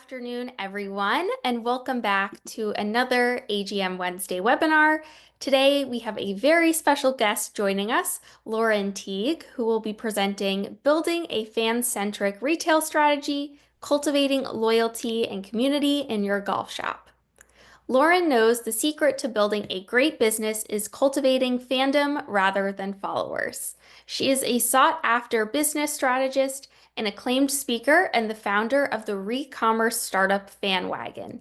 afternoon, everyone, and welcome back to another AGM Wednesday webinar. Today, we have a very special guest joining us, Laurenn Teague, who will be presenting Building a Fan-Centric Retail Strategy, Cultivating Loyalty and Community in Your Golf Shop. Laurenn knows the secret to building a great business is cultivating fandom rather than followers. She is a sought-after business strategist, an acclaimed speaker, and the founder of the re-commerce startup FanWagon.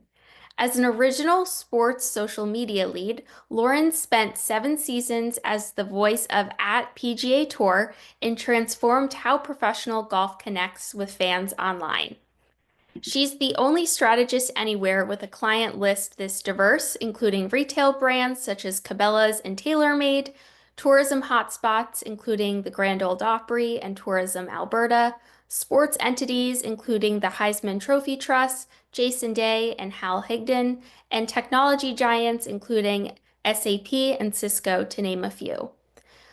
As an original sports social media lead, Laurenn spent 7 seasons as the voice of @PGA Tour and transformed how professional golf connects with fans online. She's the only strategist anywhere with a client list this diverse, including retail brands such as Cabela's and TaylorMade, tourism hotspots including the Grand Ole Opry and Tourism Alberta, sports entities including the Heisman Trophy Trust, Jason Day and Hal Higdon, and technology giants including SAP and Cisco, to name a few.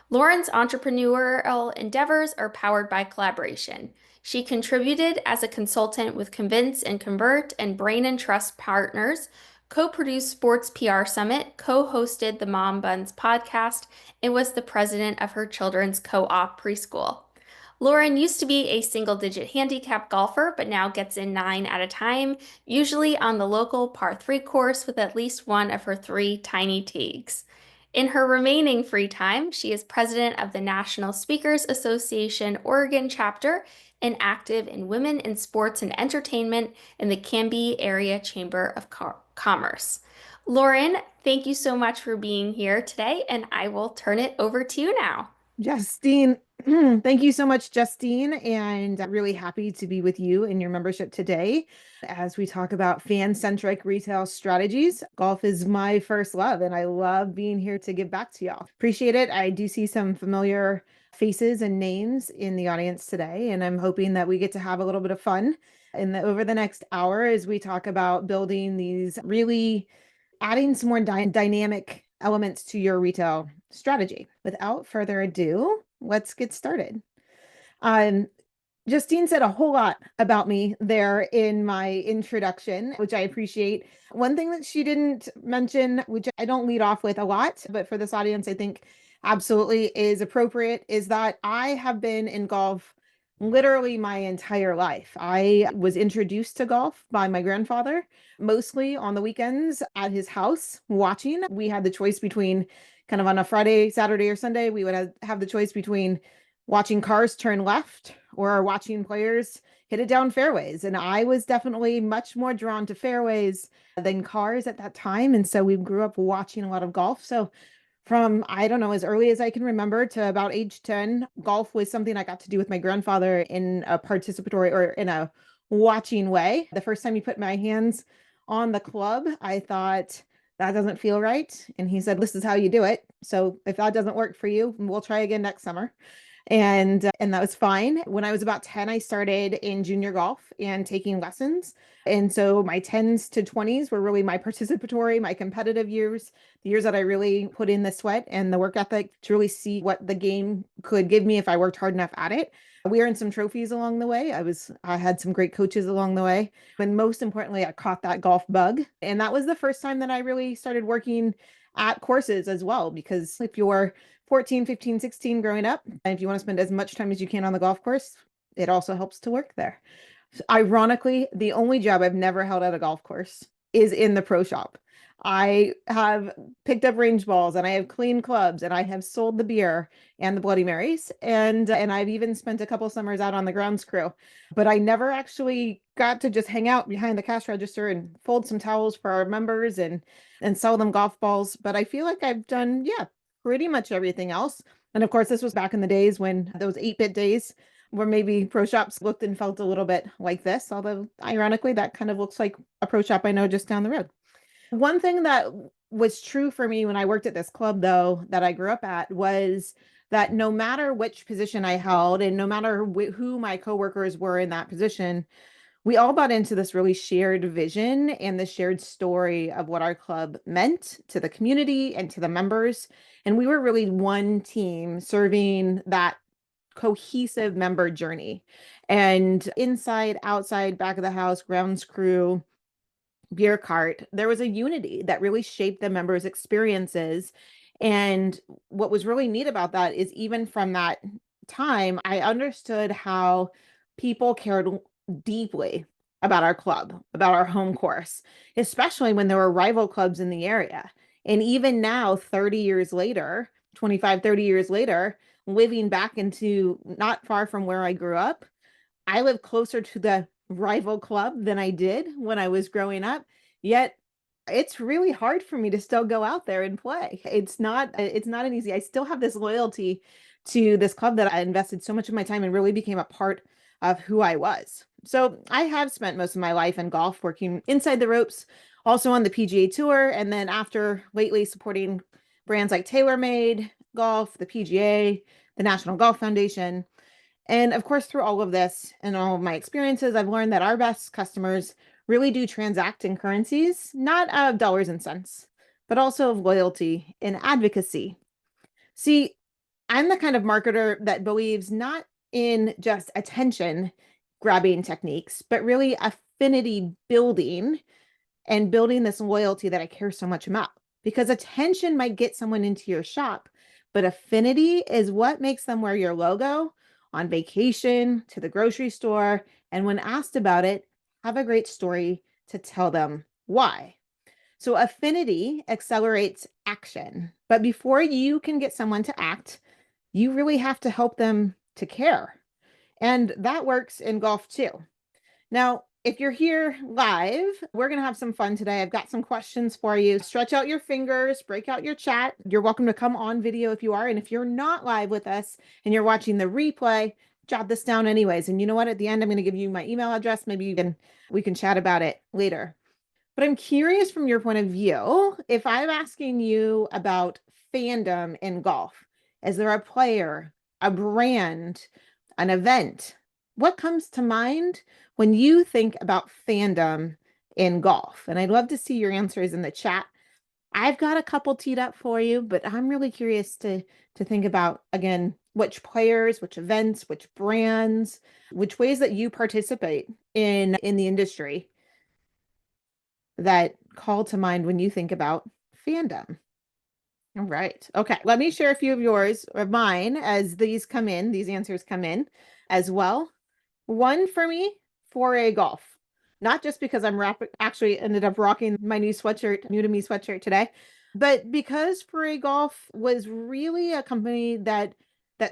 Laurenn's entrepreneurial endeavors are powered by collaboration. She contributed as a consultant with Convince and Convert and Brain and Trust Partners, co-produced Sports PR Summit, co-hosted the Mom Buns podcast, and was the president of her children's co-op preschool. Laurenn used to be a single-digit handicap golfer, but now gets in 9 at a time, usually on the local par 3 course with at least one of her 3 tiny teagues. In her remaining free time, she is president of the National Speakers Association Oregon chapter and active in Women in Sports and Entertainment in the Canby Area Chamber of Commerce. Laurenn, thank you so much for being here today, and I will turn it over to you now. Justine, thank you so much, Justine, and I'm really happy to be with you in your membership today as we talk about fan-centric retail strategies. Golf is my first love, and I love being here to give back to y'all. Appreciate it. I do see some familiar faces and names in the audience today, and I'm hoping that we get to have a little bit of fun over the next hour as we talk about building these, really adding some more dynamic elements to your retail strategy. Without further ado, let's get started. Justine said a whole lot about me there in my introduction, which I appreciate. One thing that she didn't mention, which I don't lead off with a lot, but for this audience, I think absolutely is appropriate, is that I have been in golf literally my entire life. I was introduced to golf by my grandfather, mostly on the weekends at his house watching. We had the choice between kind of on a Friday, Saturday, or Sunday, we would have the choice between watching cars turn left or watching players hit it down fairways. And I was definitely much more drawn to fairways than cars at that time. And so we grew up watching a lot of golf. So from, I don't know, as early as I can remember to about age 10, golf was something I got to do with my grandfather in a participatory or in a watching way. The first time he put my hands on the club, I thought, that doesn't feel right. And he said, this is how you do it. So if that doesn't work for you, we'll try again next summer. And that was fine. When I was about 10, I started in junior golf and taking lessons. And so my 10s to 20s were really my participatory, my competitive years, the years that I really put in the sweat and the work ethic to really see what the game could give me if I worked hard enough at it. We earned some trophies along the way. I had some great coaches along the way. But most importantly, I caught that golf bug. And that was the first time that I really started working at courses as well, because if you're 14, 15, 16 growing up, and if you want to spend as much time as you can on the golf course, it also helps to work there. Ironically, the only job I've never held at a golf course is in the pro shop. I have picked up range balls and I have cleaned clubs and I have sold the beer and the Bloody Marys. And I've even spent a couple summers out on the grounds crew, but I never actually got to just hang out behind the cash register and fold some towels for our members and sell them golf balls. But I feel like I've done, pretty much everything else. And of course, this was back in the days when those 8-bit days where maybe pro shops looked and felt a little bit like this, although ironically, that kind of looks like a pro shop I know just down the road. One thing that was true for me when I worked at this club, though, that I grew up at was that no matter which position I held and no matter who my coworkers were in that position, we all bought into this really shared vision and the shared story of what our club meant to the community and to the members. And we were really one team serving that cohesive member journey. And inside, outside, back of the house, grounds crew, beer cart, there was a unity that really shaped the members' experiences. And what was really neat about that is even from that time, I understood how people cared deeply about our club, about our home course, especially when there were rival clubs in the area. And even now, 30 years later, 25, 30 years later, living back into not far from where I grew up, I live closer to the rival club than I did when I was growing up. Yet it's really hard for me to still go out there and play. It's not an easy. I still have this loyalty to this club that I invested so much of my time and really became a part of who I was. So I have spent most of my life in golf working inside the ropes, also on the PGA Tour, and then after lately supporting brands like TaylorMade Golf, the PGA, the National Golf Foundation. And of course, through all of this and all of my experiences, I've learned that our best customers really do transact in currencies, not of dollars and cents, but also of loyalty and advocacy. See, I'm the kind of marketer that believes not in just attention grabbing techniques, but really affinity building and building this loyalty that I care so much about. Because attention might get someone into your shop, but affinity is what makes them wear your logo on vacation, to the grocery store, and when asked about it, have a great story to tell them why. So affinity accelerates action. But before you can get someone to act, you really have to help them to care. And that works in golf too. Now, if you're here live, we're going to have some fun today. I've got some questions for you. Stretch out your fingers, break out your chat. You're welcome to come on video if you are. And if you're not live with us and you're watching the replay, jot this down anyways. And you know what? At the end, I'm going to give you my email address. Maybe we can chat about it later. But I'm curious from your point of view, if I'm asking you about fandom in golf, is there a player, a brand, an event? What comes to mind when you think about fandom in golf? And I'd love to see your answers in the chat. I've got a couple teed up for you, but I'm really curious to think about, again, which players, which events, which brands, which ways that you participate in the industry that call to mind when you think about fandom. All right. Okay. Let me share a few of yours or mine as these answers come in as well. One for me, foray golf. Not just because actually ended up rocking my new sweatshirt, new to me sweatshirt today, but because foray golf was really a company that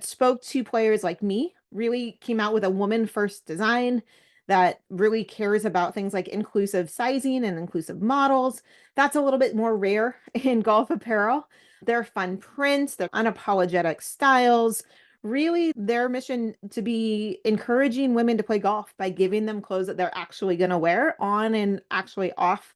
spoke to players like me, really came out with a woman first design that really cares about things like inclusive sizing and inclusive models. That's a little bit more rare in golf apparel. Their fun prints, their unapologetic styles, really their mission to be encouraging women to play golf by giving them clothes that they're actually going to wear on and actually off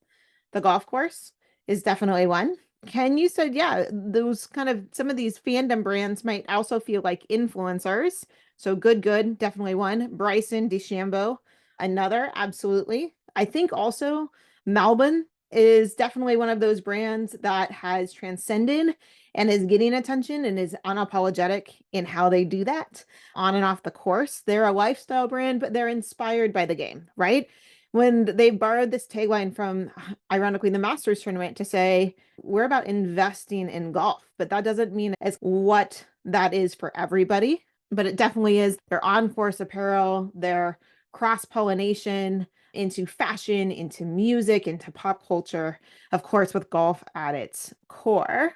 the golf course is definitely one. Ken, you said, yeah, those kind of some of these fandom brands might also feel like influencers. So good, definitely one. Bryson DeChambeau, another, absolutely. I think also Malbon is definitely one of those brands that has transcended and is getting attention and is unapologetic in how they do that on and off the course. They're a lifestyle brand, but they're inspired by the game, right? When they borrowed this tagline from, ironically, the Masters tournament to say, we're about investing in golf, but that doesn't mean it's what that is for everybody, but it definitely is their on-course apparel, their cross-pollination into fashion, into music, into pop culture, of course, with golf at its core.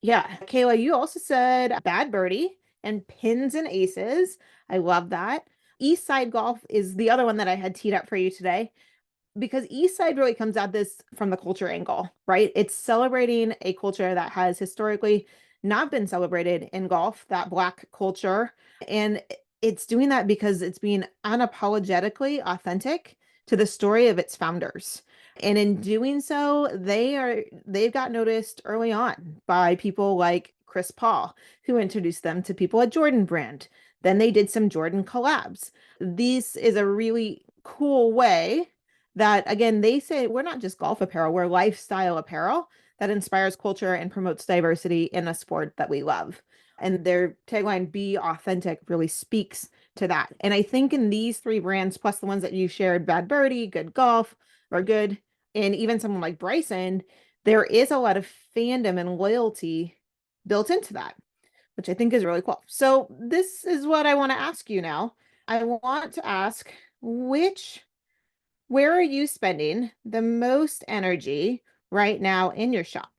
Yeah, Kayla, you also said Bad Birdie and Pins and Aces. I love that. East Side Golf is the other one that I had teed up for you today because East Side really comes at this from the culture angle, right? It's celebrating a culture that has historically not been celebrated in golf, that Black culture. And it's doing that because it's being unapologetically authentic to the story of its founders. And in doing so, they've got noticed early on by people like Chris Paul, who introduced them to people at Jordan Brand. Then they did some Jordan collabs. This is a really cool way that, again, they say we're not just golf apparel, we're lifestyle apparel that inspires culture and promotes diversity in a sport that we love. And their tagline, be authentic, really speaks to that. And I think in these three brands, plus the ones that you shared, Bad Birdie, Good Golf, or Good, and even someone like Bryson, there is a lot of fandom and loyalty built into that, which I think is really cool. So this is what I want to ask you now. I want to ask where are you spending the most energy right now in your shop?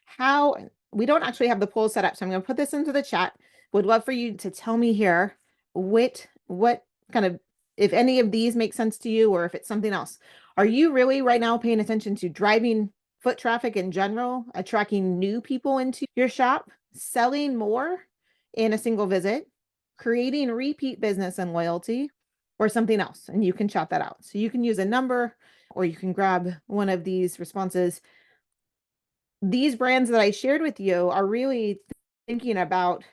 How we don't actually have the poll set up, so I'm going to put this into the chat. Would love for you to tell me here what kind of, if any of these make sense to you or if it's something else. Are you really right now paying attention to driving foot traffic in general, attracting new people into your shop, selling more in a single visit, creating repeat business and loyalty, or something else? And you can chat that out. So you can use a number or you can grab one of these responses. These brands that I shared with you are really thinking about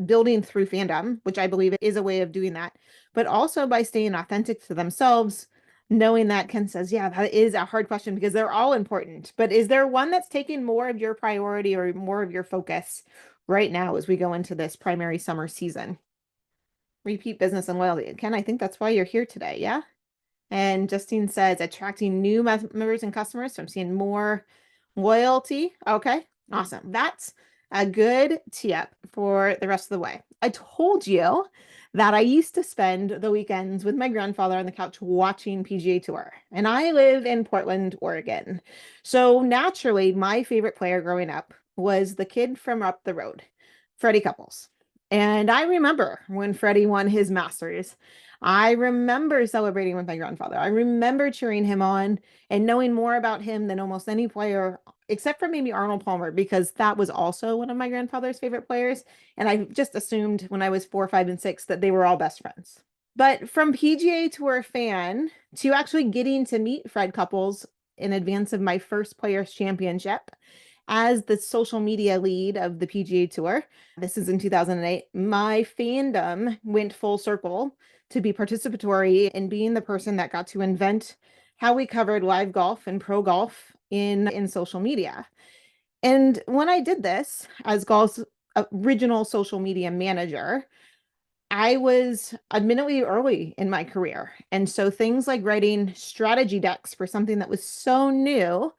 building through fandom, which I believe is a way of doing that, but also by staying authentic to themselves, knowing that Ken says, yeah, that is a hard question because they're all important. But is there one that's taking more of your priority or more of your focus right now as we go into this primary summer season? Repeat business and loyalty. Ken, I think that's why you're here today. Yeah. And Justine says attracting new members and customers. So I'm seeing more loyalty. Okay, awesome. That's a good tip for the rest of the way. I told you that I used to spend the weekends with my grandfather on the couch watching PGA Tour, and I live in Portland, Oregon. So naturally, my favorite player growing up was the kid from up the road, Freddie Couples. And I remember when Freddie won his Masters. I remember celebrating with my grandfather. I remember cheering him on and knowing more about him than almost any player, except for maybe Arnold Palmer, because that was also one of my grandfather's favorite players. And I just assumed when I was 4, 5, and 6 that they were all best friends. But from PGA Tour fan to actually getting to meet Fred Couples in advance of my first Players Championship as the social media lead of the PGA Tour, this is in 2008, my fandom went full circle to be participatory in being the person that got to invent how we covered live golf and pro golf in social media. And when I did this as golf's original social media manager, I was admittedly early in my career. And so things like writing strategy decks for something that was so new,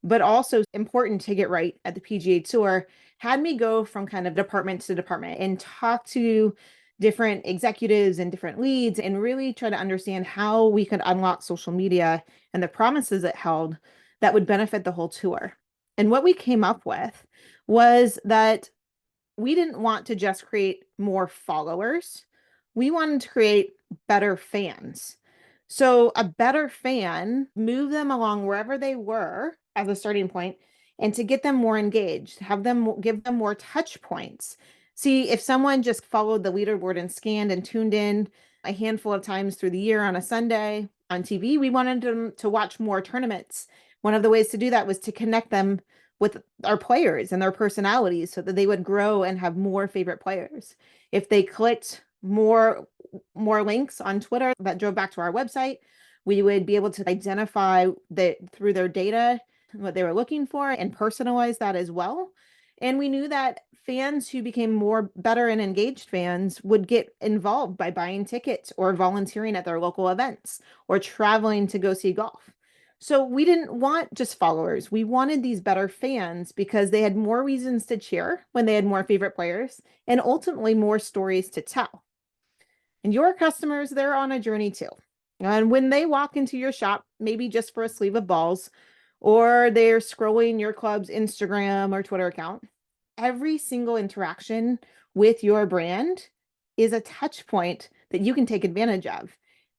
but also important to get right at the PGA Tour, had me go from kind of department to department and talk to different executives and different leads and really try to understand how we could unlock social media and the promises it held that would benefit the whole tour. And what we came up with was that we didn't want to just create more followers. We wanted to create better fans. So a better fan, move them along wherever they were as a starting point, and to get them more engaged, have them give them more touch points. See, if someone just followed the leaderboard and scanned and tuned in a handful of times through the year on a Sunday on TV, we wanted them to watch more tournaments. One of the ways to do that was to connect them with our players and their personalities so that they would grow and have more favorite players. If they clicked more links on Twitter that drove back to our website, we would be able to identify that through their data what they were looking for and personalize that as well. And we knew that fans who became more better and engaged fans would get involved by buying tickets or volunteering at their local events or traveling to go see golf. So we didn't want just followers. We wanted these better fans because they had more reasons to cheer when they had more favorite players and ultimately more stories to tell. And your customers, they're on a journey too. And when they walk into your shop, maybe just for a sleeve of balls, or they're scrolling your club's Instagram or Twitter account, every single interaction with your brand is a touch point that you can take advantage of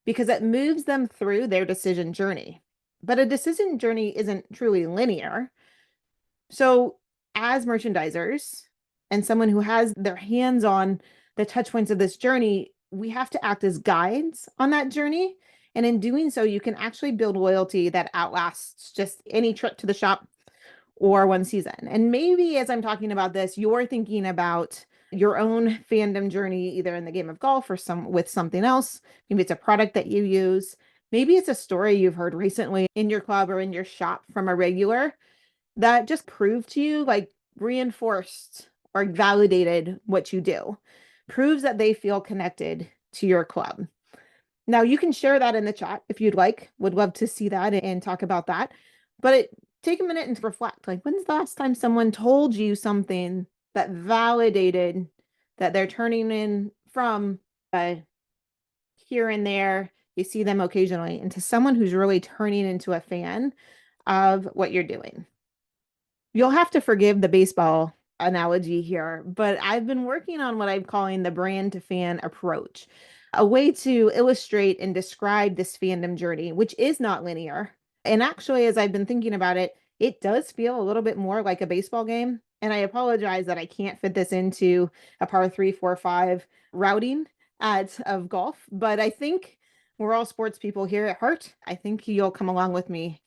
because it moves them through their decision journey. But a decision journey isn't truly linear. So, as merchandisers and someone who has their hands on the touch points of this journey, we have to act as guides on that journey. And in doing so, you can actually build loyalty that outlasts just any trip to the shop or one season. And maybe as I'm talking about this, you're thinking about your own fandom journey, either in the game of golf or with something else. Maybe it's a product that you use. Maybe it's a story you've heard recently in your club or in your shop from a regular that just proved to you, like reinforced or validated what you do, proves that they feel connected to your club. Now, you can share that in the chat if you'd like. Would love to see that and talk about that. But take a minute and reflect. Like, when's the last time someone told you something that validated that they're turning in from here and there, you see them occasionally, into someone who's really turning into a fan of what you're doing? You'll have to forgive the baseball analogy here, but I've been working on what I'm calling the brand to fan approach, a way to illustrate and describe this fandom journey, which is not linear. And actually, as I've been thinking about it, it does feel a little bit more like a baseball game. And I apologize that I can't fit this into a par 3, 4, 5 routing of golf, but I think we're all sports people here at heart. I think you'll come along with me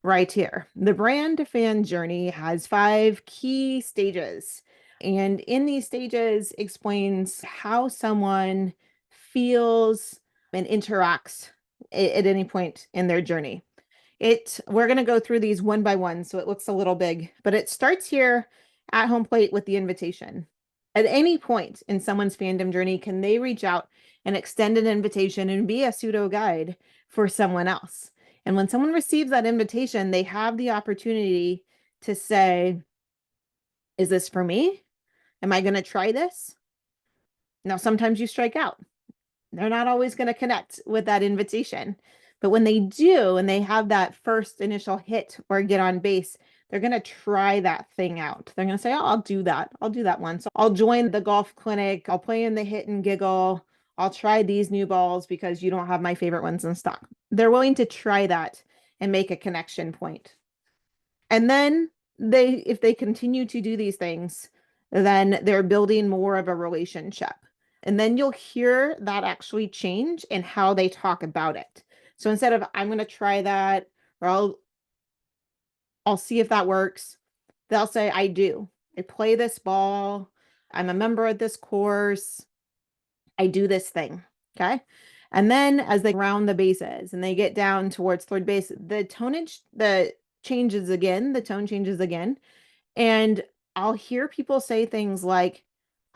right here. The brand to fan journey has 5 key stages. And in these stages explains how someone feels and interacts at any point in their journey. We're going to go through these one by one, so it looks a little big, but it starts here at home plate with the invitation. At any point in someone's fandom journey, can they reach out and extend an invitation and be a pseudo guide for someone else? And when someone receives that invitation, they have the opportunity to say, is this for me? Am I going to try this? Now, sometimes you strike out. They're not always going to connect with that invitation. But when they do, and they have that first initial hit or get on base, they're going to try that thing out. They're going to say, oh, I'll do that. I'll do that one. So I'll join the golf clinic. I'll play in the hit and giggle. I'll try these new balls because you don't have my favorite ones in stock. They're willing to try that and make a connection point. And then if they continue to do these things, then they're building more of a relationship. And then you'll hear that actually change in how they talk about it. So instead of, I'm going to try that, or I'll see if that works, they'll say, I do. I play this ball. I'm a member of this course. I do this thing. Okay. And then as they round the bases and they get down towards third base, the tone changes again. And I'll hear people say things like,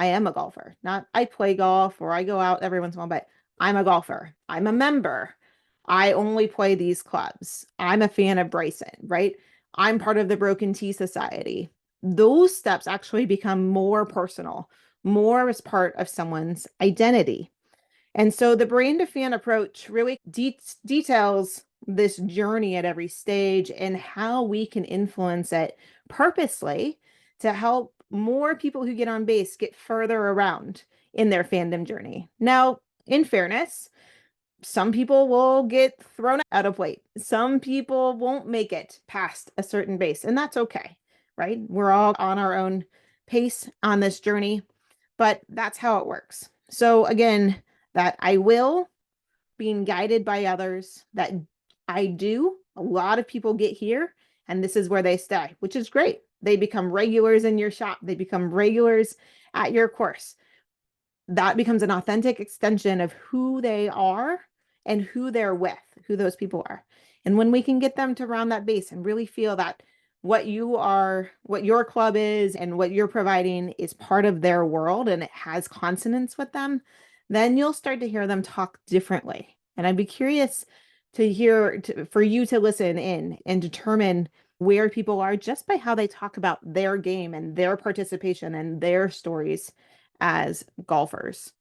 I am a golfer, not I play golf or I go out every once in a while, but I'm a golfer. I'm a member. I only play these clubs. I'm a fan of Bryson, right? I'm part of the Broken Tea Society. Those steps actually become more personal, more as part of someone's identity. And so the brain to fan approach really details this journey at every stage and how we can influence it purposely to help more people who get on base get further around in their fandom journey. Now, in fairness, some people will get thrown out of plate. Some people won't make it past a certain base, and that's okay, right? We're all on our own pace on this journey, but that's how it works. So again, that I will, being guided by others, that I do, a lot of people get here and this is where they stay, which is great. They become regulars in your shop. They become regulars at your course. That becomes an authentic extension of who they are and who they're with, who those people are. And when we can get them to round that base and really feel that what you are, what your club is, and what you're providing is part of their world and it has consonance with them, then you'll start to hear them talk differently. And I'd be curious to hear, for you to listen in and determine where people are just by how they talk about their game and their participation and their stories as golfers.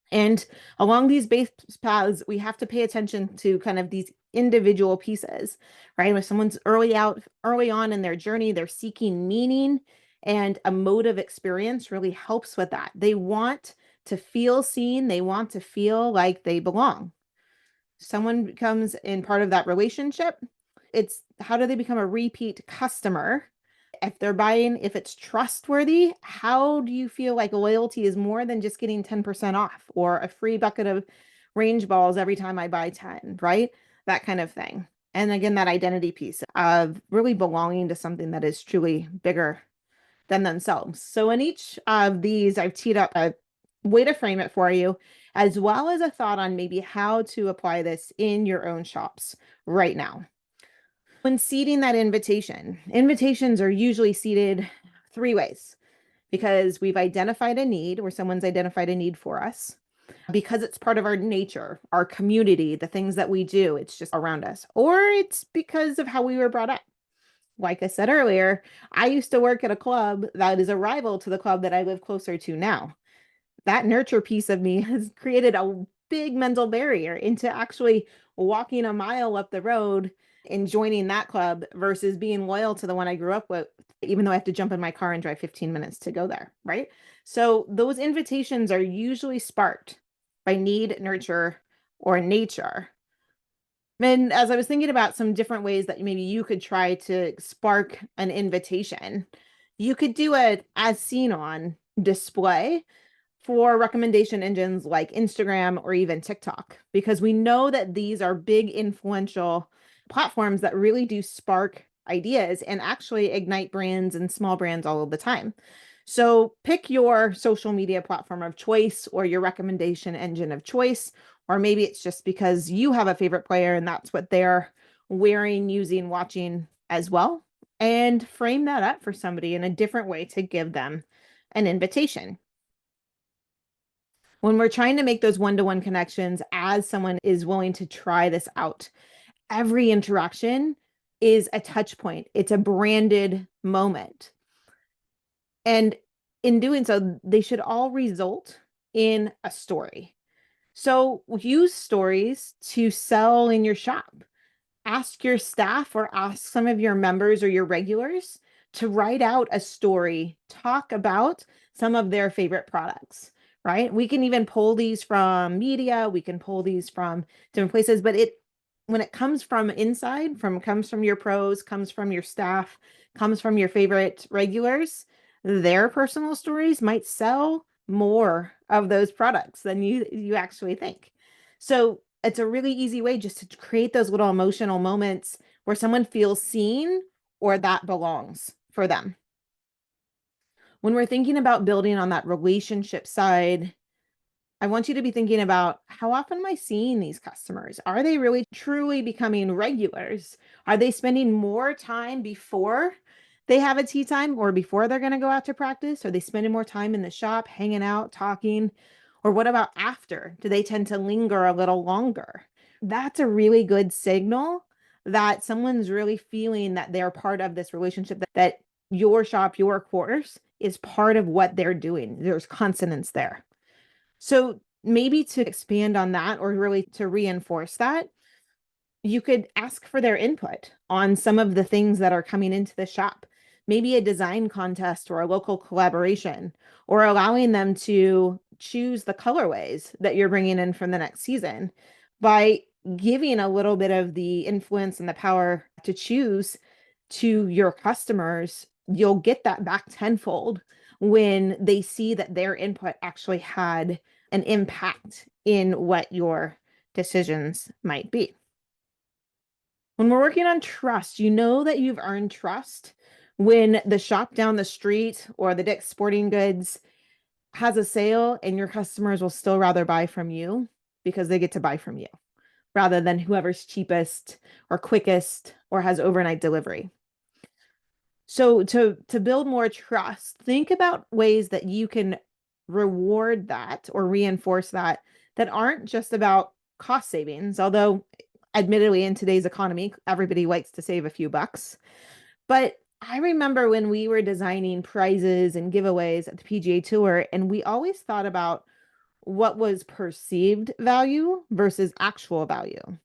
And along these base paths, we have to pay attention to kind of these individual pieces, right? When someone's early on in their journey, they're seeking meaning, and a motive experience really helps with that. They want to feel seen. They want to feel like they belong. Someone becomes in part of that relationship. It's how do they become a repeat customer? If they're buying, if it's trustworthy, how do you feel like loyalty is more than just getting 10% off or a free bucket of range balls every time I buy 10, right? That kind of thing. And again, that identity piece of really belonging to something that is truly bigger than themselves. So in each of these, I've teed up a way to frame it for you, as well as a thought on maybe how to apply this in your own shops right now. When seeding that invitation, invitations are usually seeded 3 ways, because we've identified a need, or someone's identified a need for us. because it's part of our nature, our community, the things that we do. It's just around us. Or it's because of how we were brought up. Like I said earlier, I used to work at a club that is a rival to the club that I live closer to now. That nurture piece of me has created a big mental barrier into actually walking a mile up the road and joining that club versus being loyal to the one I grew up with, even though I have to jump in my car and drive 15 minutes to go there, right? So those invitations are usually sparked by need, nurture, or nature. And as I was thinking about some different ways that maybe you could try to spark an invitation, you could do it as seen on display for recommendation engines like Instagram or even TikTok, because we know that these are big influential platforms that really do spark ideas and actually ignite brands and small brands all of the time. So pick your social media platform of choice or your recommendation engine of choice, or maybe it's just because you have a favorite player and that's what they're wearing, using, watching as well. And frame that up for somebody in a different way to give them an invitation. When we're trying to make those one-to-one connections as someone is willing to try this out, every interaction is a touch point. It's a branded moment. And in doing so, they should all result in a story. So use stories to sell in your shop. Ask your staff or ask some of your members or your regulars to write out a story, talk about some of their favorite products, right? We can even pull these from media, we can pull these from different places, but when it comes from inside, comes from your pros, comes from your staff, comes from your favorite regulars, their personal stories might sell more of those products than you actually think. So it's a really easy way just to create those little emotional moments where someone feels seen or that belongs for them. When we're thinking about building on that relationship side, I want you to be thinking about, how often am I seeing these customers? Are they really truly becoming regulars? Are they spending more time before they have a tea time or before they're going to go out to practice? Are they spending more time in the shop, hanging out, talking? Or what about after? Do they tend to linger a little longer? That's a really good signal that someone's really feeling that they're part of this relationship, that your shop, your course is part of what they're doing. There's consonance there. So maybe to expand on that or really to reinforce that, you could ask for their input on some of the things that are coming into the shop, maybe a design contest or a local collaboration, or allowing them to choose the colorways that you're bringing in from the next season. By giving a little bit of the influence and the power to choose to your customers, you'll get that back tenfold when they see that their input actually had an impact in what your decisions might be. When we're working on trust, you know that you've earned trust when the shop down the street or the Dick's Sporting Goods has a sale and your customers will still rather buy from you because they get to buy from you rather than whoever's cheapest or quickest or has overnight delivery. So to build more trust, think about ways that you can reward that or reinforce that aren't just about cost savings, although admittedly in today's economy, everybody likes to save a few bucks. But I remember when we were designing prizes and giveaways at the PGA Tour, and we always thought about what was perceived value versus actual value.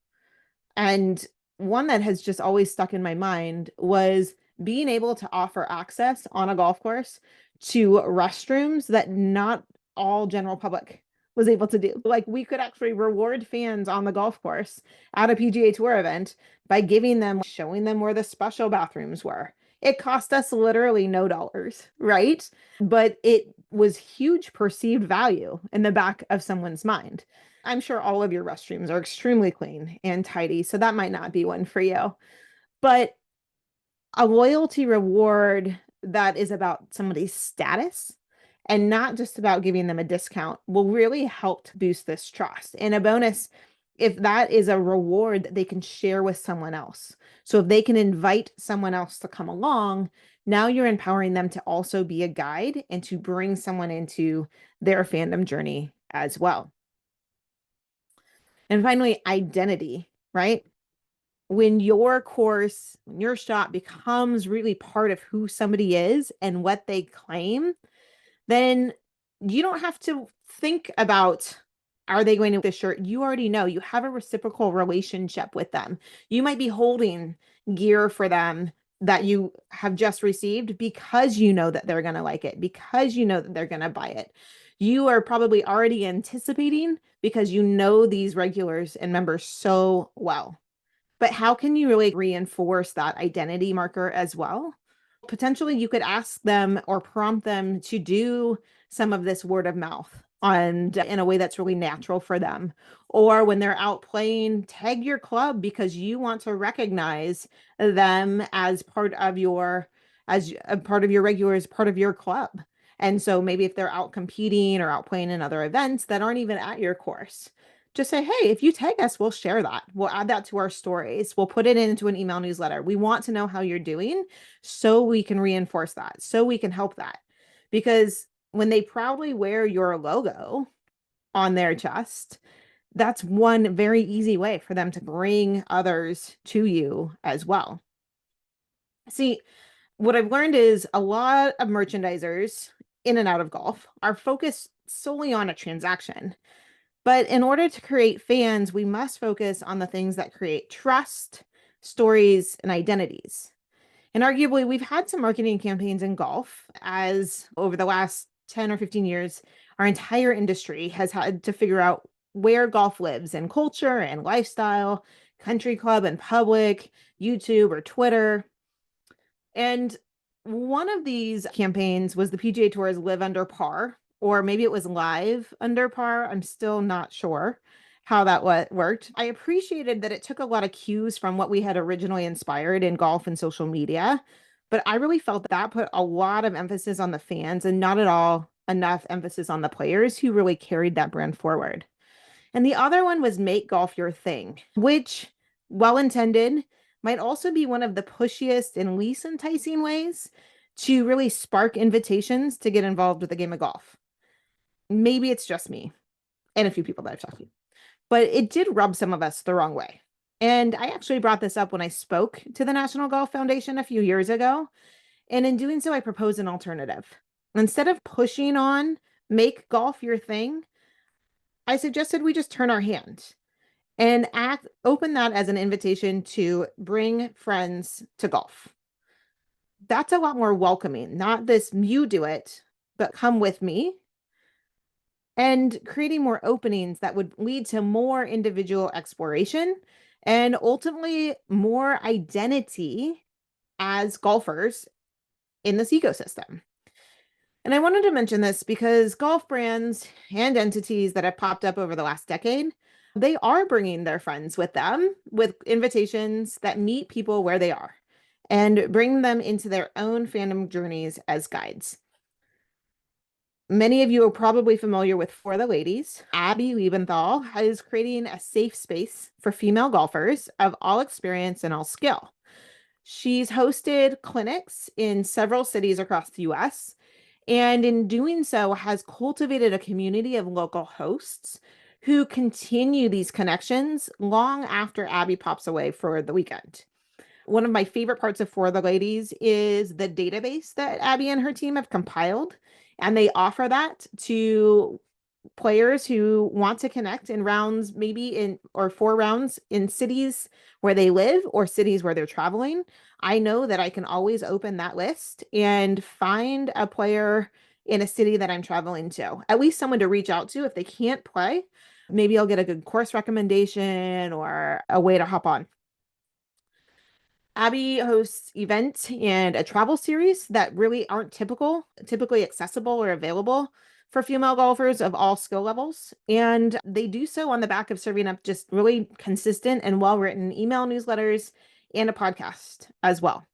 And one that has just always stuck in my mind was being able to offer access on a golf course to restrooms that not all general public was able to do. Like we could actually reward fans on the golf course at a PGA Tour event by showing them where the special bathrooms were. It cost us literally no dollars, right? But it was huge perceived value in the back of someone's mind. I'm sure all of your restrooms are extremely clean and tidy, so that might not be one for you. But a loyalty reward that is about somebody's status and not just about giving them a discount will really help to boost this trust. And a bonus, if that is a reward that they can share with someone else. So if they can invite someone else to come along, now you're empowering them to also be a guide and to bring someone into their fandom journey as well. And finally, identity, right? When your course, when your shop becomes really part of who somebody is and what they claim, then you don't have to think about, are they going to this shirt? You already know you have a reciprocal relationship with them. You might be holding gear for them that you have just received because you know that they're going to like it, because you know that they're going to buy it. You are probably already anticipating because you know these regulars and members so well. But how can you really reinforce that identity marker as well? Potentially, you could ask them or prompt them to do some of this word of mouth on in a way that's really natural for them. Or when they're out playing, tag your club because you want to recognize them as part of your as a part of your regulars, part of your club. And so maybe if they're out competing or out playing in other events that aren't even at your course, just say, hey, if you tag us, we'll share that. We'll add that to our stories. We'll put it into an email newsletter. We want to know how you're doing so we can reinforce that, so we can help that. Because when they proudly wear your logo on their chest, that's one very easy way for them to bring others to you as well. See, what I've learned is a lot of merchandisers in and out of golf are focused solely on a transaction. But in order to create fans, we must focus on the things that create trust, stories, and identities. And arguably, we've had some marketing campaigns in golf as over the last 10 or 15 years, our entire industry has had to figure out where golf lives in culture and lifestyle, country club and public, YouTube or Twitter. And one of these campaigns was the PGA Tour's Live Under Par, or maybe it was Live Under Par. I'm still not sure how that worked. I appreciated that it took a lot of cues from what we had originally inspired in golf and social media, but I really felt that put a lot of emphasis on the fans and not at all enough emphasis on the players who really carried that brand forward. And the other one was Make Golf Your Thing, which, well intended, might also be one of the pushiest and least enticing ways to really spark invitations to get involved with the game of golf. Maybe it's just me and a few people that I've talked to, but it did rub some of us the wrong way. And I actually brought this up when I spoke to the National Golf Foundation a few years ago. And in doing so, I proposed an alternative. Instead of pushing on make golf your thing, I suggested we just turn our hand and open that as an invitation to bring friends to golf. That's a lot more welcoming, not this you do it, but come with me, and creating more openings that would lead to more individual exploration and ultimately more identity as golfers in this ecosystem. And I wanted to mention this because golf brands and entities that have popped up over the last decade, they are bringing their friends with them with invitations that meet people where they are and bring them into their own fandom journeys as guides. Many of you are probably familiar with For the Ladies. Abby Liebenthal is creating a safe space for female golfers of all experience and all skill. She's hosted clinics in several cities across the US, and in doing so has cultivated a community of local hosts who continue these connections long after Abby pops away for the weekend. One of my favorite parts of For the Ladies is the database that Abby and her team have compiled, and they offer that to players who want to connect in rounds, maybe in or 4 rounds in cities where they live or cities where they're traveling. I know that I can always open that list and find a player in a city that I'm traveling to, at least someone to reach out to if they can't play. Maybe I'll get a good course recommendation or a way to hop on. Abby hosts events and a travel series that really aren't typically accessible or available for female golfers of all skill levels. And they do so on the back of serving up just really consistent and well-written email newsletters and a podcast as well.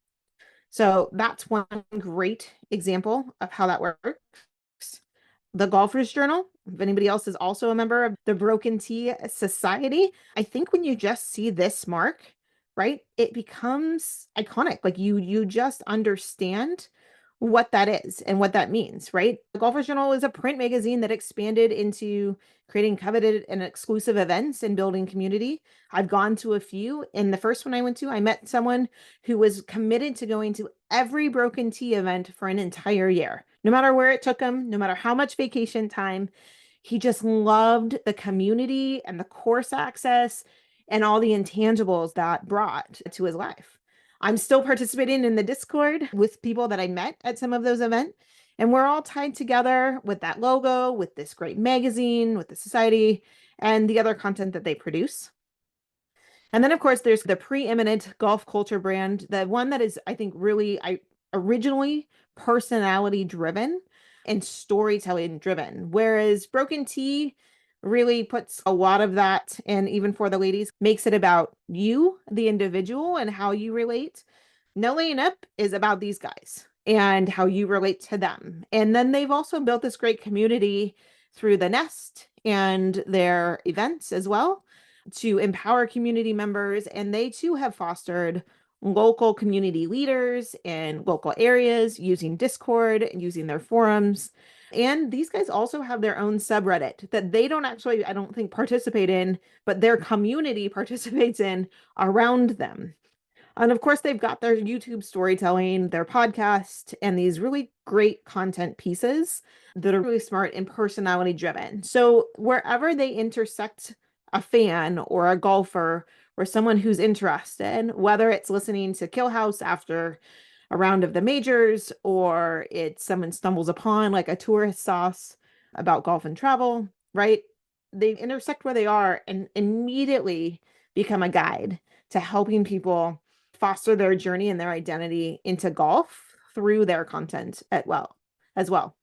So that's one great example of how that works. The Golfer's Journal, if anybody else is also a member of the Broken Tea Society, I think when you just see this mark, right, it becomes iconic. Like you just understand what that is and what that means, right? The Golfers Journal is a print magazine that expanded into creating coveted and exclusive events and building community. I've gone to a few. In the first one I went to, I met someone who was committed to going to every Broken Tea event for an entire year, no matter where it took him, no matter how much vacation time. He just loved the community and the course access and all the intangibles that brought to his life. I'm still participating in the Discord with people that I met at some of those events. And we're all tied together with that logo, with this great magazine, with the society, and the other content that they produce. And then, of course, there's the preeminent golf culture brand, the one that is, I think, really originally personality driven and storytelling driven. Whereas Broken Tea really puts a lot of that, and even for the ladies, makes it about you, the individual, and how you relate. No Laying Up is about these guys and how you relate to them. And then they've also built this great community through the Nest and their events as well to empower community members. And they too have fostered local community leaders in local areas using Discord and using their forums. And these guys also have their own subreddit that they don't actually, I don't think, participate in, but their community participates in around them. And of course, they've got their YouTube storytelling, their podcast, and these really great content pieces that are really smart and personality driven. So wherever they intersect a fan or a golfer or someone who's interested, whether it's listening to Kill House after a round of the majors, or it's someone stumbles upon like a tourist sauce about golf and travel, right? They intersect where they are and immediately become a guide to helping people foster their journey and their identity into golf through their content as well.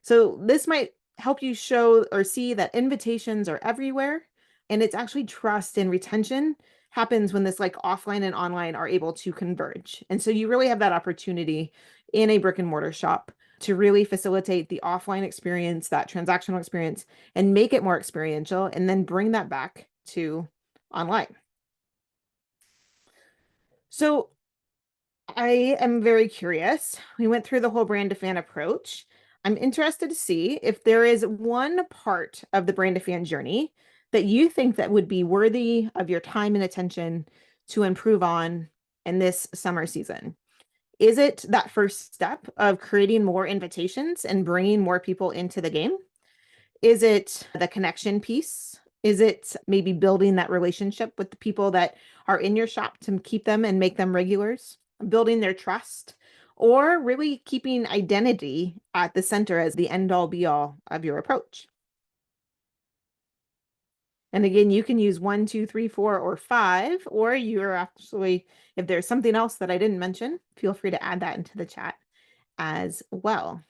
So this might help you show or see that invitations are everywhere, and it's actually trust and retention happens when this like offline and online are able to converge. And so you really have that opportunity in a brick and mortar shop to really facilitate the offline experience, that transactional experience, and make it more experiential, and then bring that back to online. So I am very curious. We went through the whole brand to fan approach. I'm interested to see if there is one part of the brand to fan journey that you think that would be worthy of your time and attention to improve on in this summer season. Is it that first step of creating more invitations and bringing more people into the game? Is it the connection piece? Is it maybe building that relationship with the people that are in your shop to keep them and make them regulars, building their trust, or really keeping identity at the center as the end all be all of your approach? And again, you can use 1, 2, 3, 4, or 5, or you're actually, if there's something else that I didn't mention, feel free to add that into the chat as well.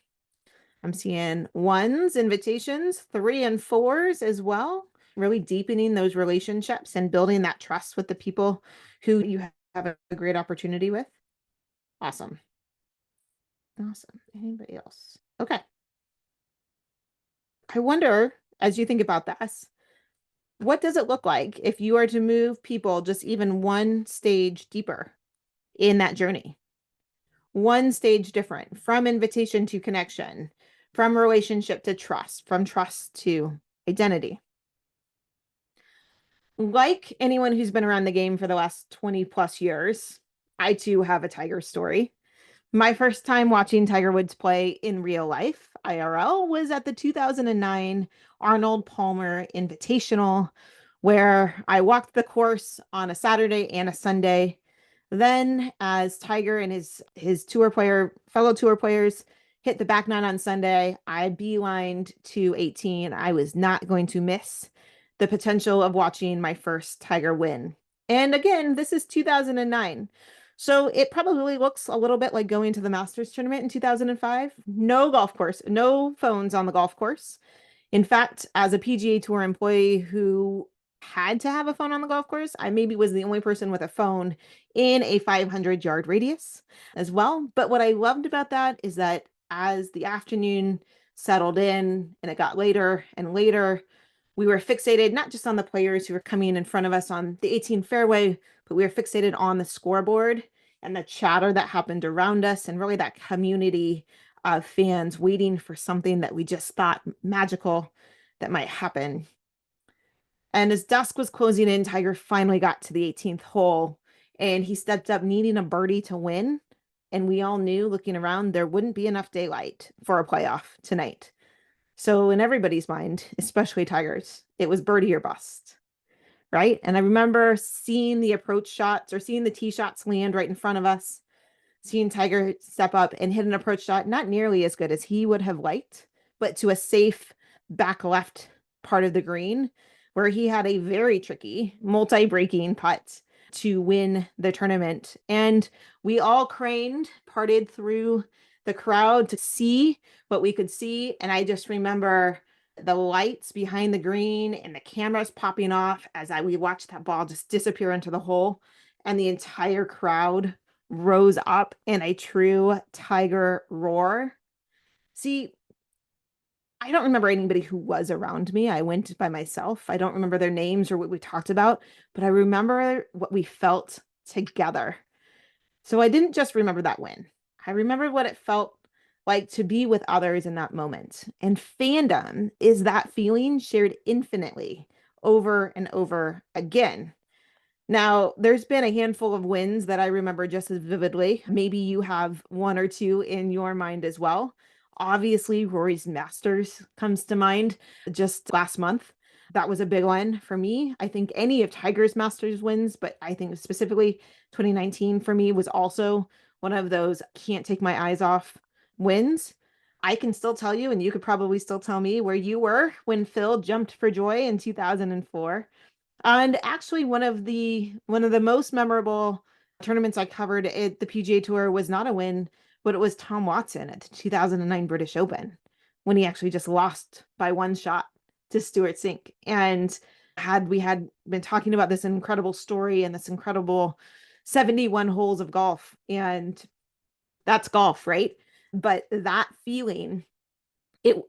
I'm seeing 1s, invitations, 3 and 4s as well, really deepening those relationships and building that trust with the people who you have a great opportunity with. Awesome. Awesome. Anybody else? Okay. I wonder, as you think about this, what does it look like if you are to move people just even one stage deeper in that journey? One stage different, from invitation to connection, from relationship to trust, from trust to identity. Like anyone who's been around the game for the last 20 plus years, I too have a Tiger story. My first time watching Tiger Woods play in real life, IRL, was at the 2009 Arnold Palmer Invitational, where I walked the course on a Saturday and a Sunday. Then, as Tiger and his fellow tour players hit the back nine on Sunday, I beelined to 18. I was not going to miss the potential of watching my first Tiger win. And again, this is 2009. So it probably looks a little bit like going to the Masters tournament in 2005. No golf course, no phones on the golf course. In fact, as a PGA Tour employee who had to have a phone on the golf course, I maybe was the only person with a phone in a 500-yard radius as well. But what I loved about that is that as the afternoon settled in and it got later and later, we were fixated not just on the players who were coming in front of us on the 18 fairway, but we were fixated on the scoreboard and the chatter that happened around us, and really that community of fans waiting for something that we just thought magical that might happen. And as dusk was closing in, Tiger finally got to the 18th hole and he stepped up needing a birdie to win. And we all knew looking around, there wouldn't be enough daylight for a playoff tonight. So, in everybody's mind, especially Tiger's, it was birdie or bust, right? And I remember seeing the approach shots or seeing the tee shots land right in front of us, seeing Tiger step up and hit an approach shot, not nearly as good as he would have liked, but to a safe back left part of the green where he had a very tricky multi-breaking putt to win the tournament. And we all craned, parted through the crowd to see what we could see. And I just remember the lights behind the green and the cameras popping off as we watched that ball just disappear into the hole. And the entire crowd rose up in a true Tiger roar. See, I don't remember anybody who was around me. I went by myself. I don't remember their names or what we talked about, but I remember what we felt together. So I didn't just remember that win. I remember what it felt like to be with others in that moment. And fandom is that feeling shared infinitely over and over again. Now, there's been a handful of wins that I remember just as vividly. Maybe you have one or two in your mind as well. Obviously, Rory's Masters comes to mind just last month. That was a big one for me. I think any of Tiger's Masters wins, but I think specifically 2019 for me was also one of those can't take my eyes off wins. I can still tell you, and you could probably still tell me where you were when Phil jumped for joy in 2004. And actually, one of the most memorable tournaments I covered at the PGA Tour was not a win, but it was Tom Watson at the 2009 British Open when he actually just lost by one shot to Stuart Sink. And had we had been talking about this incredible story and this incredible 71 holes of golf, and that's golf, right? But that feeling,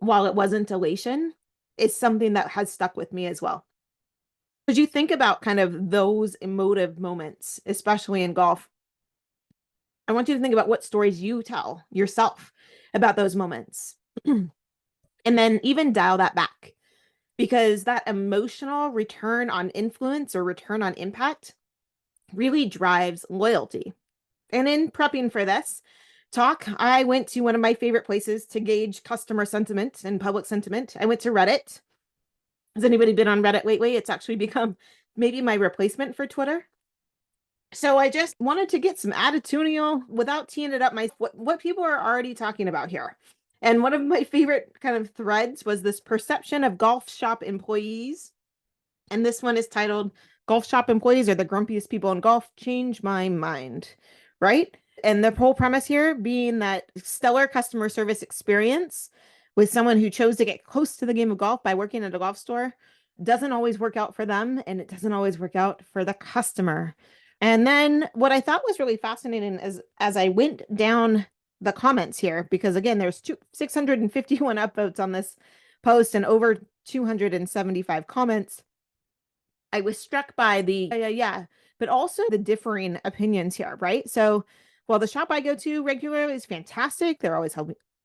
while it wasn't elation, is something that has stuck with me as well. As you think about kind of those emotive moments, especially in golf, I want you to think about what stories you tell yourself about those moments. And then even dial that back because that emotional return on influence or return on impact really drives loyalty. And in prepping for this talk, I went to one of my favorite places to gauge customer sentiment and public sentiment. I went to Reddit. Has anybody been on Reddit lately? It's actually become maybe my replacement for Twitter. So I just wanted to get some attitudinal without teeing it up what people are already talking about here. And one of my favorite kind of threads was this perception of golf shop employees. And this one is titled Golf Shop Employees Are the Grumpiest People in Golf. Change My Mind, right? And the whole premise here being that stellar customer service experience with someone who chose to get close to the game of golf by working at a golf store doesn't always work out for them, and it doesn't always work out for the customer. And then what I thought was really fascinating is as I went down the comments here, because again, there's 651 upvotes on this post and over 275 comments. I was struck by but also the differing opinions here, right? So while the shop I go to regularly is fantastic, they're always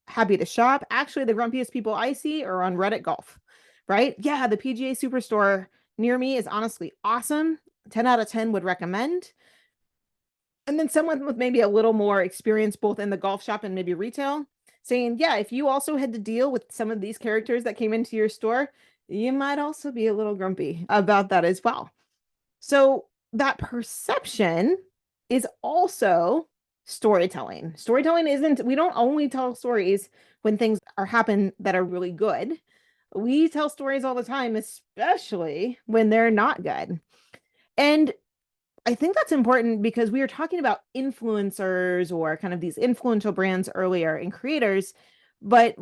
happy to shop. Actually, the grumpiest people I see are on Reddit Golf, right? Yeah, the PGA Superstore near me is honestly awesome. 10 out of 10 would recommend. And then someone with maybe a little more experience both in the golf shop and maybe retail saying, yeah, if you also had to deal with some of these characters that came into your store, you might also be a little grumpy about that as well. So that perception is also storytelling. Storytelling isn't, we don't only tell stories when things happen that are really good. We tell stories all the time, especially when they're not good. And I think that's important because we were talking about influencers or kind of these influential brands earlier and creators, but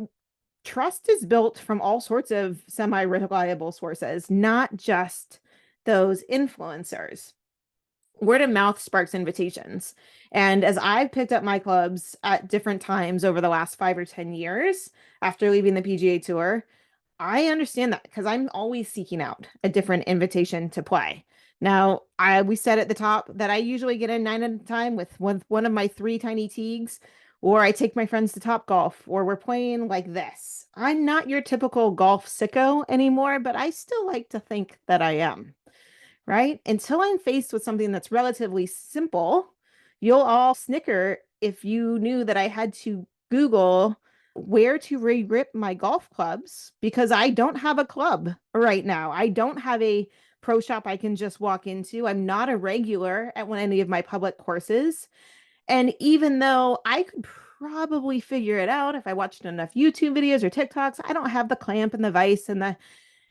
trust is built from all sorts of semi-reliable sources, not just those influencers. Word of mouth sparks invitations. And as I've picked up my clubs at different times over the last 5 or 10 years after leaving the PGA Tour, I understand that because I'm always seeking out a different invitation to play. Now, we said at the top that I usually get in 9 at a time with one of my three tiny Teagues, or I take my friends to Top Golf, or we're playing like this. I'm not your typical golf sicko anymore, but I still like to think that I am, right? Until I'm faced with something that's relatively simple, you'll all snicker if you knew that I had to Google where to re-grip my golf clubs because I don't have a club right now. I don't have a pro shop I can just walk into. I'm not a regular at one any of my public courses. And even though I could probably figure it out if I watched enough YouTube videos or TikToks, I don't have the clamp and the vise and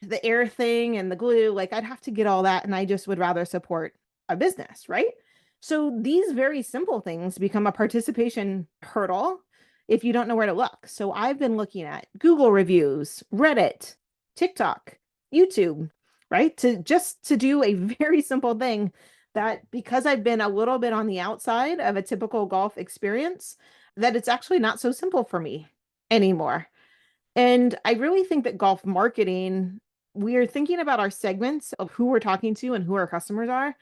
the air thing and the glue. Like I'd have to get all that, and I just would rather support a business, right? So these very simple things become a participation hurdle if you don't know where to look. So I've been looking at Google reviews, Reddit, TikTok, YouTube, right? To do a very simple thing that because I've been a little bit on the outside of a typical golf experience, that it's actually not so simple for me anymore. And I really think that golf marketing, we are thinking about our segments of who we're talking to and who our customers are.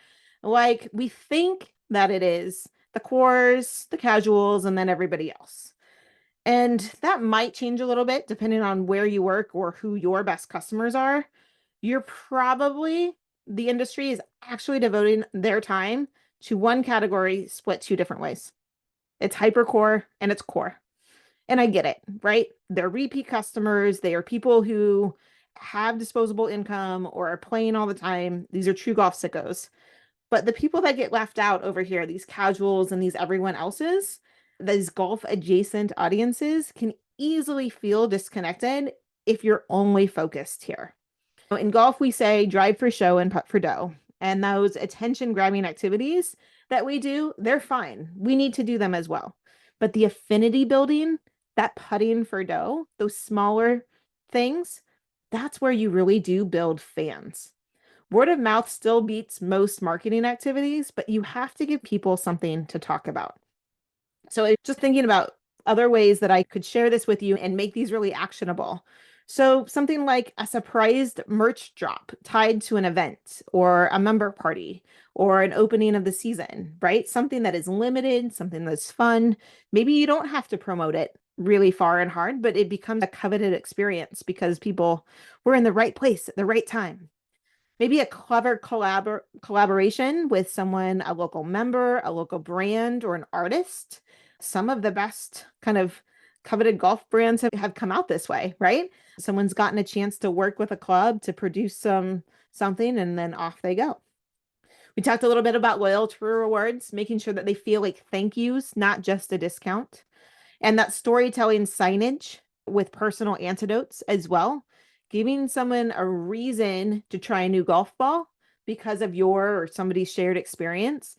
Like we think that it is the cores, the casuals, and then everybody else. And that might change a little bit depending on where you work or who your best customers are. You're probably, the industry is actually devoting their time to one category split two different ways. It's hypercore and it's core. And I get it, right? They're repeat customers. They are people who have disposable income or are playing all the time. These are true golf sickos. But the people that get left out over here, these casuals and these everyone else's, these golf adjacent audiences can easily feel disconnected if you're only focused here. In golf, we say drive for show and putt for dough. And those attention grabbing activities that we do, they're fine. We need to do them as well. But the affinity building, that putting for dough, those smaller things, that's where you really do build fans. Word of mouth still beats most marketing activities, but you have to give people something to talk about. So it's just thinking about other ways that I could share this with you and make these really actionable. So something like a surprised merch drop tied to an event or a member party or an opening of the season, right? Something that is limited, something that's fun. Maybe you don't have to promote it really far and hard, but it becomes a coveted experience because people were in the right place at the right time. Maybe a clever collaboration with someone, a local member, a local brand, or an artist. Some of the best kind of coveted golf brands have come out this way, right? Someone's gotten a chance to work with a club to produce something and then off they go. We talked a little bit about loyalty rewards, making sure that they feel like thank yous, not just a discount. And that storytelling signage with personal antidotes as well, giving someone a reason to try a new golf ball because of your or somebody's shared experience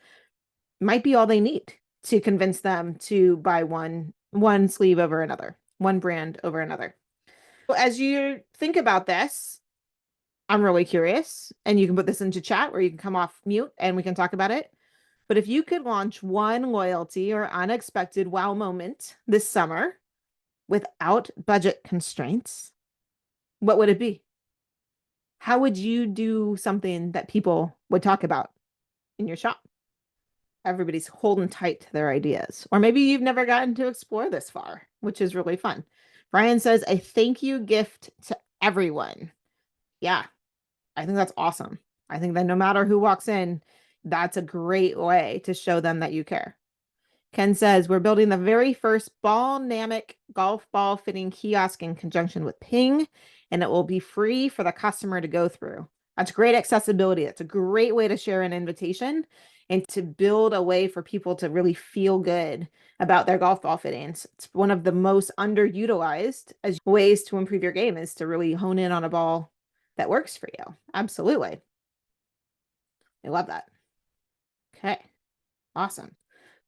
might be all they need to convince them to buy one sleeve over another, one brand over another. So as you think about this, I'm really curious, and you can put this into chat or you can come off mute and we can talk about it. But if you could launch one loyalty or unexpected wow moment this summer without budget constraints, what would it be? How would you do something that people would talk about in your shop? Everybody's holding tight to their ideas. Or maybe you've never gotten to explore this far, which is really fun. Brian says, a thank you gift to everyone. Yeah, I think that's awesome. I think that no matter who walks in, that's a great way to show them that you care. Ken says, we're building the very first Ballnamic golf ball fitting kiosk in conjunction with Ping, and it will be free for the customer to go through. That's great accessibility. That's a great way to share an invitation and to build a way for people to really feel good about their golf ball fittings. It's one of the most underutilized as ways to improve your game is to really hone in on a ball that works for you. Absolutely. I love that. Okay. Awesome.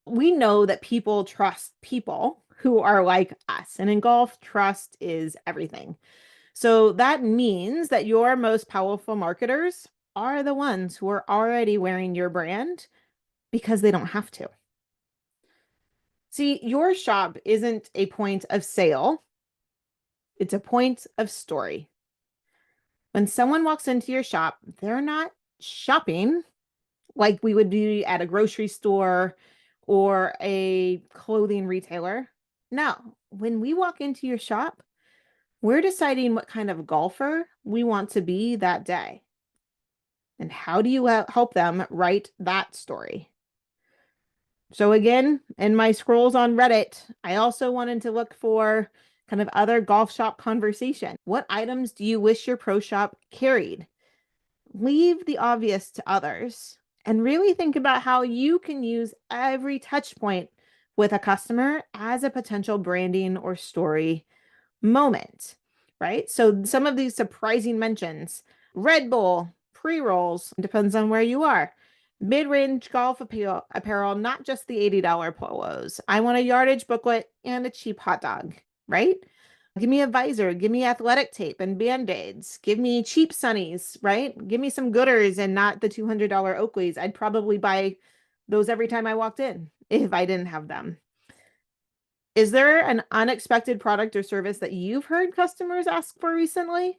We know that people trust people who are like us. And in golf, trust is everything. So that means that your most powerful marketers are the ones who are already wearing your brand because they don't have to. See, your shop isn't a point of sale, it's a point of story. When someone walks into your shop, they're not shopping like we would be at a grocery store or a clothing retailer. No, when we walk into your shop, we're deciding what kind of golfer we want to be that day. And how do you help them write that story? So again, in my scrolls on Reddit, I also wanted to look for kind of other golf shop conversation. What items do you wish your pro shop carried? Leave the obvious to others and really think about how you can use every touch point with a customer as a potential branding or story moment, right? So some of these surprising mentions, Red Bull, pre-rolls, depends on where you are. Mid-range golf apparel, not just the $80 polos. I want a yardage booklet and a cheap hot dog, right? Give me a visor, give me athletic tape and band-aids, give me cheap sunnies, right? Give me some gooders and not the $200 Oakleys. I'd probably buy those every time I walked in if I didn't have them. Is there an unexpected product or service that you've heard customers ask for recently?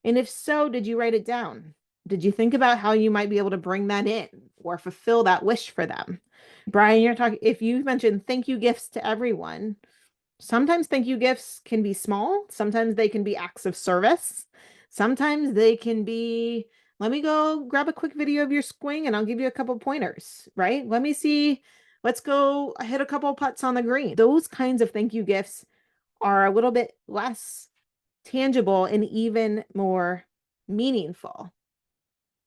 And if so, did you write it down? Did you think about how you might be able to bring that in or fulfill that wish for them? Brian, you're talking, if you mentioned thank you gifts to everyone, sometimes thank you gifts can be small. Sometimes they can be acts of service. Sometimes they can be, let me go grab a quick video of your swing and I'll give you a couple pointers, right? Let me see, let's go hit a couple putts on the green. Those kinds of thank you gifts are a little bit less tangible and even more meaningful.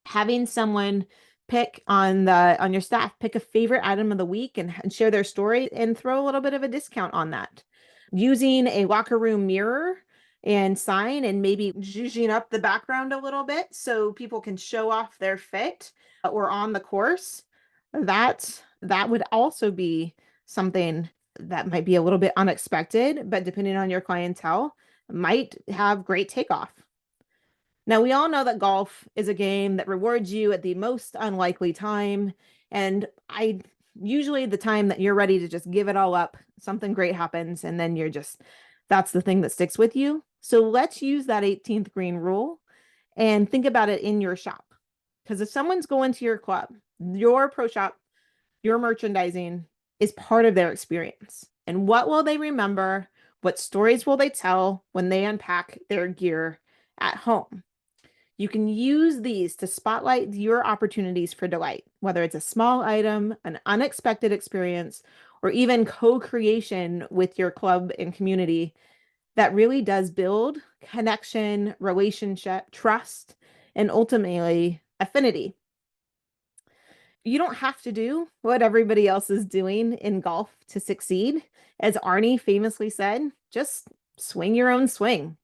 Having someone pick on your staff, pick a favorite item of the week and share their story and throw a little bit of a discount on that. Using a locker room mirror and sign and maybe zhuzhing up the background a little bit so people can show off their fit or on the course. That would also be something that might be a little bit unexpected, but depending on your clientele, might have great takeoff. Now, we all know that golf is a game that rewards you at the most unlikely time. And I usually the time that you're ready to just give it all up, something great happens, and then that's the thing that sticks with you. So let's use that 18th green rule and think about it in your shop. Because if someone's going to your club, your pro shop, your merchandising is part of their experience. And what will they remember? What stories will they tell when they unpack their gear at home? You can use these to spotlight your opportunities for delight, whether it's a small item, an unexpected experience, or even co-creation with your club and community that really does build connection, relationship, trust, and ultimately affinity. You don't have to do what everybody else is doing in golf to succeed. As Arnie famously said, just swing your own swing.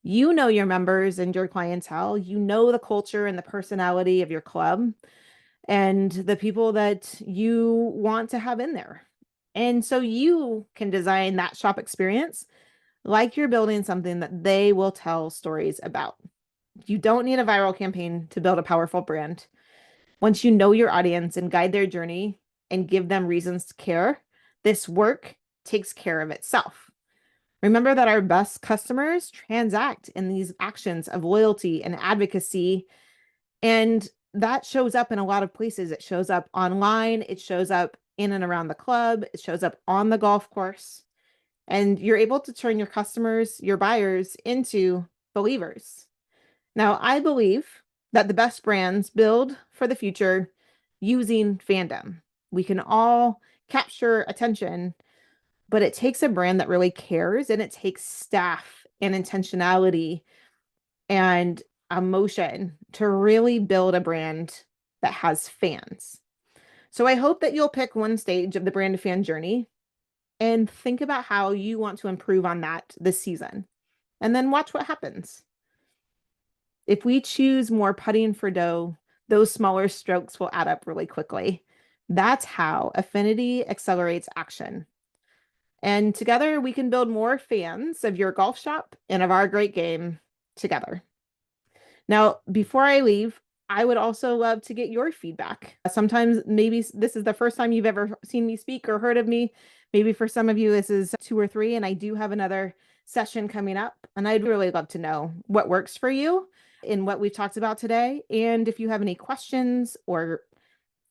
You know your members and your clientele. You know the culture and the personality of your club and the people that you want to have in there. And so you can design that shop experience like you're building something that they will tell stories about. You don't need a viral campaign to build a powerful brand. Once you know your audience and guide their journey and give them reasons to care, this work takes care of itself. Remember that our best customers transact in these actions of loyalty and advocacy. And that shows up in a lot of places. It shows up online, it shows up in and around the club, it shows up on the golf course. And you're able to turn your customers, your buyers into believers. Now, I believe that the best brands build for the future using fandom. We can all capture attention, but it takes a brand that really cares and it takes staff and intentionality and emotion to really build a brand that has fans. So I hope that you'll pick one stage of the brand to fan journey and think about how you want to improve on that this season and then watch what happens. If we choose more putting for dough, those smaller strokes will add up really quickly. That's how affinity accelerates action. And together we can build more fans of your golf shop and of our great game together. Now, before I leave, I would also love to get your feedback. Sometimes maybe this is the first time you've ever seen me speak or heard of me. Maybe for some of you, this is 2 or 3, and I do have another session coming up. And I'd really love to know what works for you in what we've talked about today. And if you have any questions or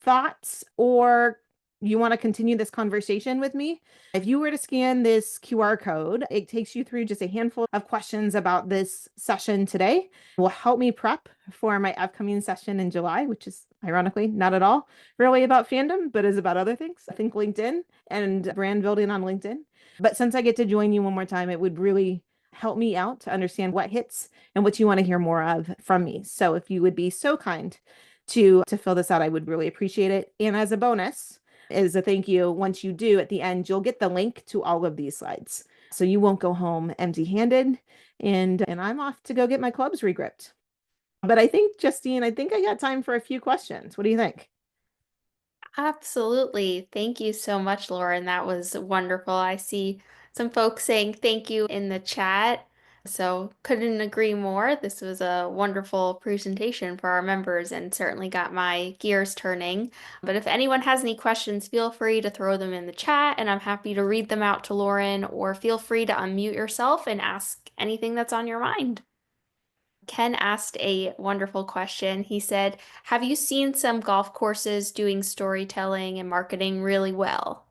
thoughts, or you want to continue this conversation with me, if you were to scan this QR code, it takes you through just a handful of questions about this session today. It will help me prep for my upcoming session in July, which is ironically not at all really about fandom, but is about other things. I think LinkedIn and brand building on LinkedIn. But since I get to join you one more time, it would really help me out to understand what hits and what you want to hear more of from me. So if you would be so kind to fill this out, I would really appreciate it. And as a bonus, as a thank you, once you do at the end, you'll get the link to all of these slides. So you won't go home empty-handed. And I'm off to go get my clubs regripped. But I think, Justine, I think I got time for a few questions. What do you think? Absolutely. Thank you so much, Lauren. That was wonderful. I see some folks saying thank you in the chat. So couldn't agree more. This was a wonderful presentation for our members and certainly got my gears turning. But if anyone has any questions, feel free to throw them in the chat and I'm happy to read them out to Lauren, or feel free to unmute yourself and ask anything that's on your mind. Ken asked a wonderful question. He said, have you seen some golf courses doing storytelling and marketing really well?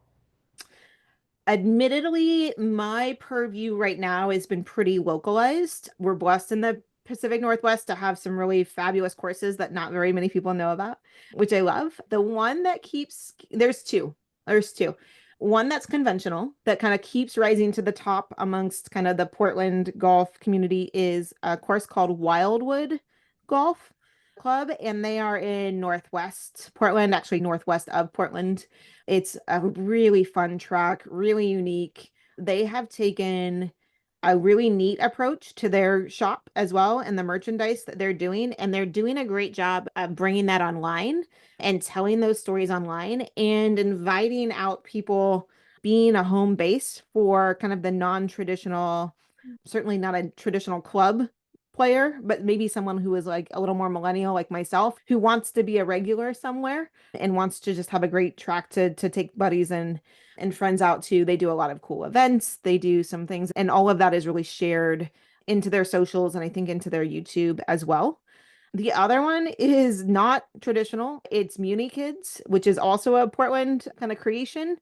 Admittedly, my purview right now has been pretty localized. We're blessed in the Pacific Northwest to have some really fabulous courses that not very many people know about, which I love. The one that keeps, there's two. There's two. One that's conventional that kind of keeps rising to the top amongst kind of the Portland golf community is a course called Wildwood Golf Club, and they are in Northwest Portland, actually northwest of Portland. It's a really fun track, really unique. They have taken a really neat approach to their shop as well and the merchandise that they're doing. And they're doing a great job of bringing that online and telling those stories online and inviting out people, being a home base for kind of the non-traditional, certainly not a traditional club player, but maybe someone who is like a little more millennial like myself, who wants to be a regular somewhere and wants to just have a great track to take buddies and friends out to. They do a lot of cool events. They do some things, and all of that is really shared into their socials and I think into their YouTube as well. The other one is not traditional. It's Muni Kids, which is also a Portland kind of creation,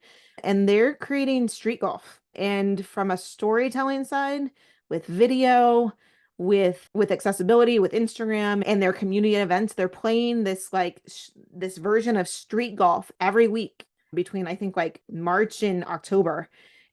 and they're creating street golf. And from a storytelling side, with video, with accessibility, with Instagram and their community events, they're playing this like this version of street golf every week between I think like March and October.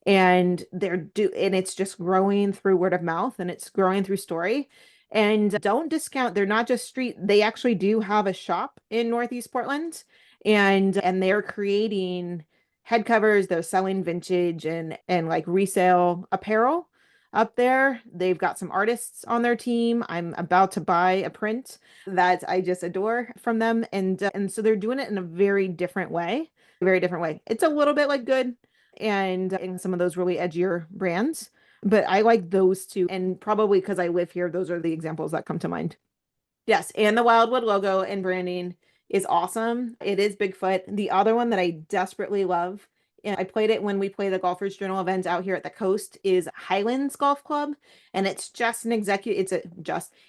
And and it's just growing through word of mouth and it's growing through story. And don't discount, they're not just street, they actually do have a shop in Northeast Portland, and they're creating head covers, they're selling vintage and like resale apparel up there. They've got some artists on their team. I'm about to buy a print that I just adore from them, and so they're doing it in a very different way. Very different way. It's a little bit like Good and some of those really edgier brands, but I like those two. And probably because I live here, those are the examples that come to mind. Yes, and the Wildwood logo and branding is awesome. It is Bigfoot. The other one that I desperately love, and I played it when we play the Golfers Journal event out here at the coast, is Highlands Golf Club. And it's just an executive,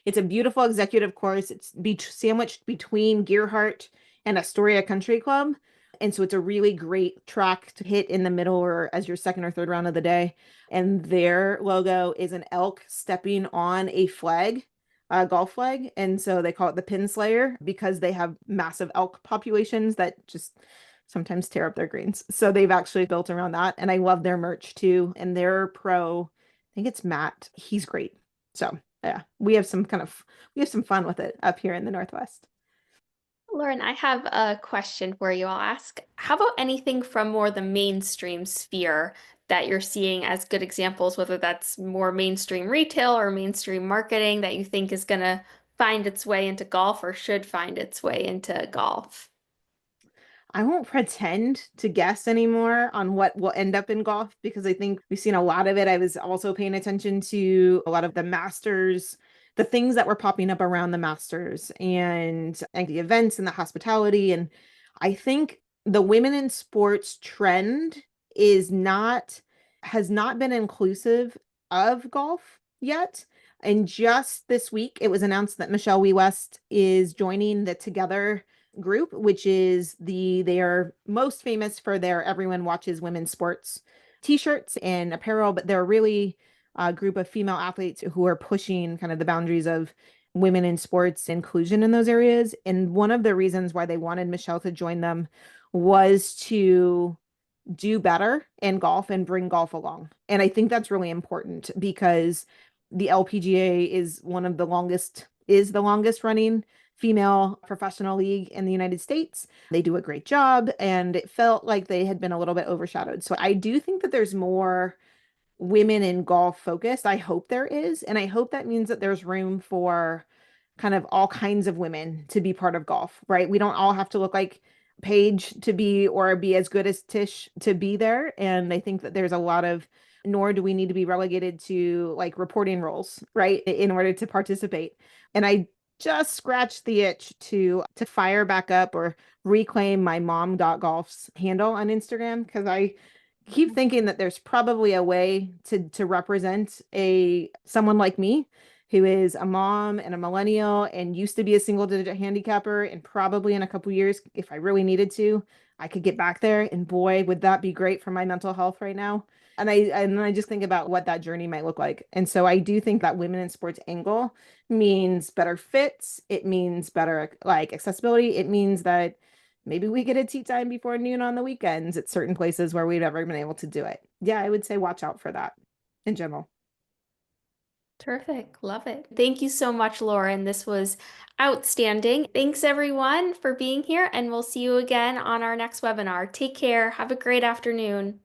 it's a beautiful executive course. It's sandwiched between Gearhart and Astoria Country Club. And so it's a really great track to hit in the middle or as your second or third round of the day. And their logo is an elk stepping on a flag, golf flag. And so they call it the Pin Slayer because they have massive elk populations that just sometimes tear up their greens. So they've actually built around that. And I love their merch too. And their pro, I think it's Matt. He's great. So yeah, we have some fun with it up here in the Northwest. Lauren, I have a question for you. I'll ask, how about anything from more the mainstream sphere that you're seeing as good examples, whether that's more mainstream retail or mainstream marketing that you think is going to find its way into golf or should find its way into golf? I won't pretend to guess anymore on what will end up in golf because I think we've seen a lot of it. I was also paying attention to a lot of the Masters, the things that were popping up around the Masters and the events and the hospitality. And I think the women in sports trend is not, has not been inclusive of golf yet. And just this week, it was announced that Michelle Wee West is joining the Together group, which is they are most famous for their Everyone Watches Women's Sports t-shirts and apparel, but they're really a group of female athletes who are pushing kind of the boundaries of women in sports inclusion in those areas. And one of the reasons why they wanted Michelle to join them was to do better in golf and bring golf along. And I think that's really important because the LPGA is the longest running female professional league in the United States. They do a great job and it felt like they had been a little bit overshadowed. So I do think that there's more women in golf focused. I hope there is. And I hope that means that there's room for kind of all kinds of women to be part of golf, right? We don't all have to look like Paige to be or be as good as Tish to be there. And I think that there's a lot of, nor do we need to be relegated to like reporting roles, right? In order to participate. And I just scratched the itch to fire back up or reclaim my mom.golf's handle on Instagram because I keep thinking that there's probably a way to represent a someone like me who is a mom and a millennial and used to be a single digit handicapper, and probably in a couple years if I really needed to I could get back there, and boy would that be great for my mental health right now. And I just think about what that journey might look like. And so I do think that women in sports angle means better fits, it means better like accessibility, it means that maybe we get a tea time before noon on the weekends at certain places where we've never been able to do it. Yeah, I would say watch out for that in general. Terrific. Love it. Thank you so much, Lauren. This was outstanding. Thanks, everyone, for being here, and we'll see you again on our next webinar. Take care. Have a great afternoon.